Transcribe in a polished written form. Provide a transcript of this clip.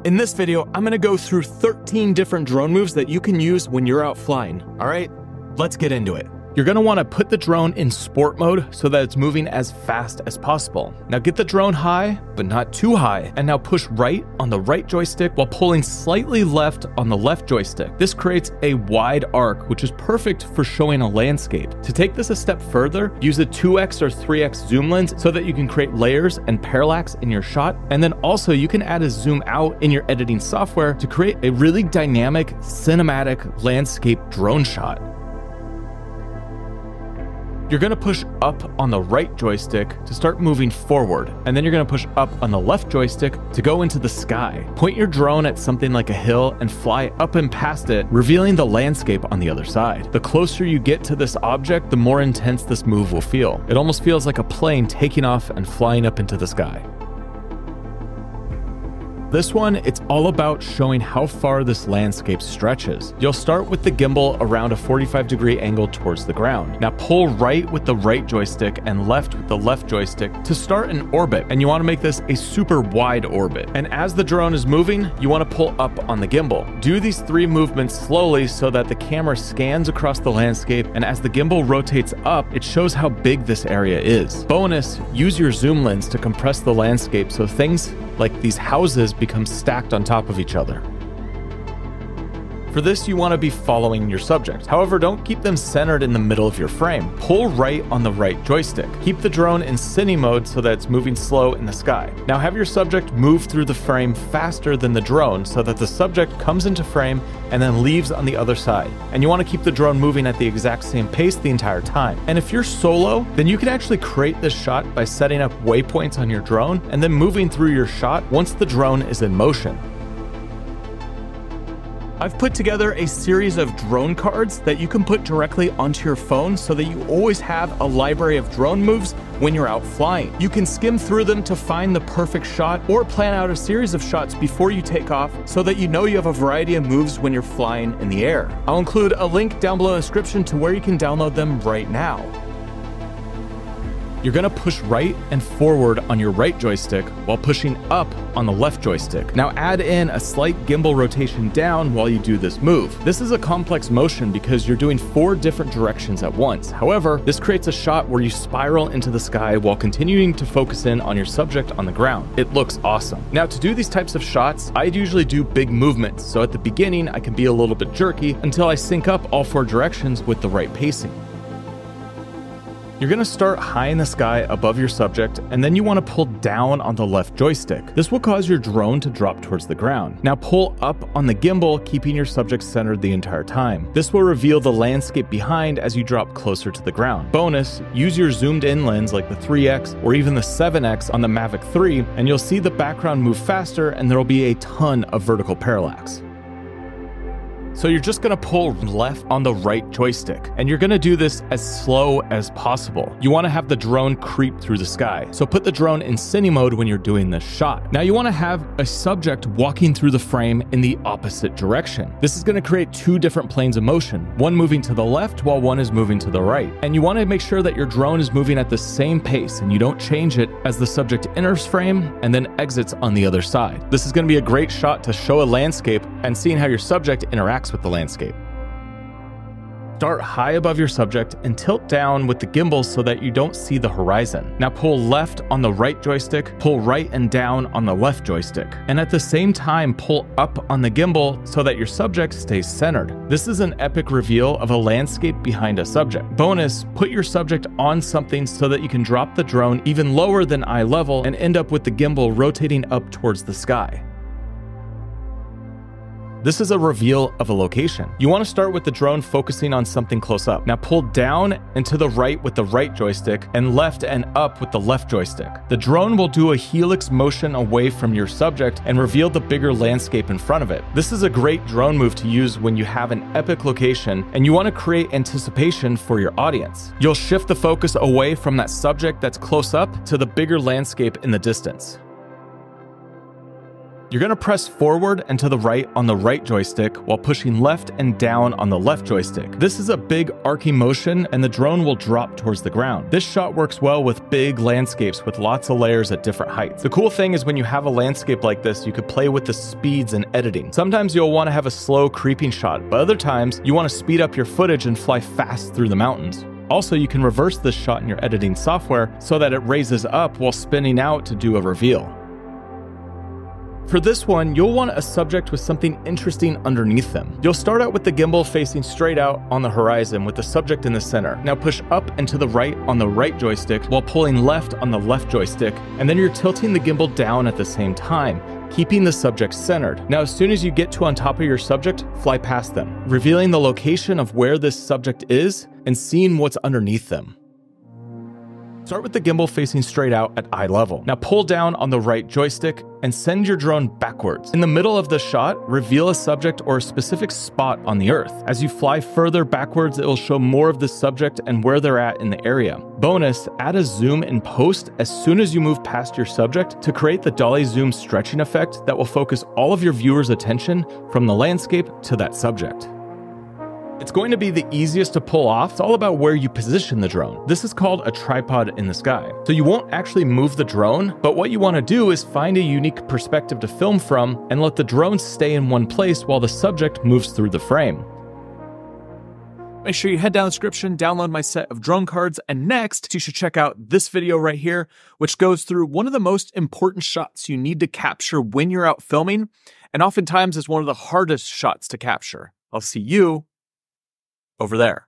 In this video, I'm gonna go through 13 different drone moves that you can use when you're out flying. All right, let's get into it. You're gonna wanna put the drone in sport mode so that it's moving as fast as possible. Now get the drone high, but not too high. And now push right on the right joystick while pulling slightly left on the left joystick. This creates a wide arc, which is perfect for showing a landscape. To take this a step further, use a 2x or 3x zoom lens so that you can create layers and parallax in your shot. And then also you can add a zoom out in your editing software to create a really dynamic, cinematic landscape drone shot. You're gonna push up on the right joystick to start moving forward, and then you're gonna push up on the left joystick to go into the sky. Point your drone at something like a hill and fly up and past it, revealing the landscape on the other side. The closer you get to this object, the more intense this move will feel. It almost feels like a plane taking off and flying up into the sky. This one, it's all about showing how far this landscape stretches. You'll start with the gimbal around a 45-degree angle towards the ground. Now pull right with the right joystick and left with the left joystick to start an orbit. And you want to make this a super wide orbit. And as the drone is moving, you want to pull up on the gimbal. Do these 3 movements slowly so that the camera scans across the landscape, and as the gimbal rotates up, it shows how big this area is. Bonus, use your zoom lens to compress the landscape so things like these houses become stacked on top of each other. For this, you want to be following your subject. However, don't keep them centered in the middle of your frame. Pull right on the right joystick. Keep the drone in cine mode so that it's moving slow in the sky. Now have your subject move through the frame faster than the drone so that the subject comes into frame and then leaves on the other side. And you want to keep the drone moving at the exact same pace the entire time. And if you're solo, then you can actually create this shot by setting up waypoints on your drone and then moving through your shot once the drone is in motion. I've put together a series of drone cards that you can put directly onto your phone so that you always have a library of drone moves when you're out flying. You can skim through them to find the perfect shot or plan out a series of shots before you take off so that you know you have a variety of moves when you're flying in the air. I'll include a link down below in the description to where you can download them right now. You're gonna push right and forward on your right joystick while pushing up on the left joystick. Now add in a slight gimbal rotation down while you do this move. This is a complex motion because you're doing 4 different directions at once. However, this creates a shot where you spiral into the sky while continuing to focus in on your subject on the ground. It looks awesome. Now to do these types of shots, I'd usually do big movements. So at the beginning, I can be a little bit jerky until I sync up all 4 directions with the right pacing. You're gonna start high in the sky above your subject, and then you wanna pull down on the left joystick. This will cause your drone to drop towards the ground. Now pull up on the gimbal, keeping your subject centered the entire time. This will reveal the landscape behind as you drop closer to the ground. Bonus, use your zoomed in lens like the 3x or even the 7x on the Mavic 3, and you'll see the background move faster and there'll be a ton of vertical parallax. So you're just gonna pull left on the right joystick, and you're gonna do this as slow as possible. You wanna have the drone creep through the sky. So put the drone in cine mode when you're doing this shot. Now you wanna have a subject walking through the frame in the opposite direction. This is gonna create 2 different planes of motion, one moving to the left while one is moving to the right. And you wanna make sure that your drone is moving at the same pace and you don't change it as the subject enters frame and then exits on the other side. This is gonna be a great shot to show a landscape and seeing how your subject interacts with the landscape. Start high above your subject and tilt down with the gimbal so that you don't see the horizon. Now pull left on the right joystick, pull right and down on the left joystick. And at the same time, pull up on the gimbal so that your subject stays centered. This is an epic reveal of a landscape behind a subject. Bonus, put your subject on something so that you can drop the drone even lower than eye level and end up with the gimbal rotating up towards the sky. This is a reveal of a location. You want to start with the drone focusing on something close up. Now pull down and to the right with the right joystick and left and up with the left joystick. The drone will do a helix motion away from your subject and reveal the bigger landscape in front of it. This is a great drone move to use when you have an epic location and you want to create anticipation for your audience. You'll shift the focus away from that subject that's close up to the bigger landscape in the distance. You're going to press forward and to the right on the right joystick while pushing left and down on the left joystick. This is a big arcing motion and the drone will drop towards the ground. This shot works well with big landscapes with lots of layers at different heights. The cool thing is when you have a landscape like this, you could play with the speeds and editing. Sometimes you'll want to have a slow creeping shot, but other times you want to speed up your footage and fly fast through the mountains. Also, you can reverse this shot in your editing software so that it raises up while spinning out to do a reveal. For this one, you'll want a subject with something interesting underneath them. You'll start out with the gimbal facing straight out on the horizon with the subject in the center. Now push up and to the right on the right joystick while pulling left on the left joystick, and then you're tilting the gimbal down at the same time, keeping the subject centered. Now, as soon as you get to on top of your subject, fly past them, revealing the location of where this subject is and seeing what's underneath them. Start with the gimbal facing straight out at eye level. Now pull down on the right joystick and send your drone backwards. In the middle of the shot, reveal a subject or a specific spot on the earth. As you fly further backwards, it will show more of the subject and where they're at in the area. Bonus, add a zoom in post as soon as you move past your subject to create the dolly zoom stretching effect that will focus all of your viewers' attention from the landscape to that subject. It's going to be the easiest to pull off. It's all about where you position the drone. This is called a tripod in the sky. So you won't actually move the drone, but what you want to do is find a unique perspective to film from and let the drone stay in one place while the subject moves through the frame. Make sure you head down the description, download my set of drone cards, and next you should check out this video right here, which goes through one of the most important shots you need to capture when you're out filming, and oftentimes is one of the hardest shots to capture. I'll see you over there.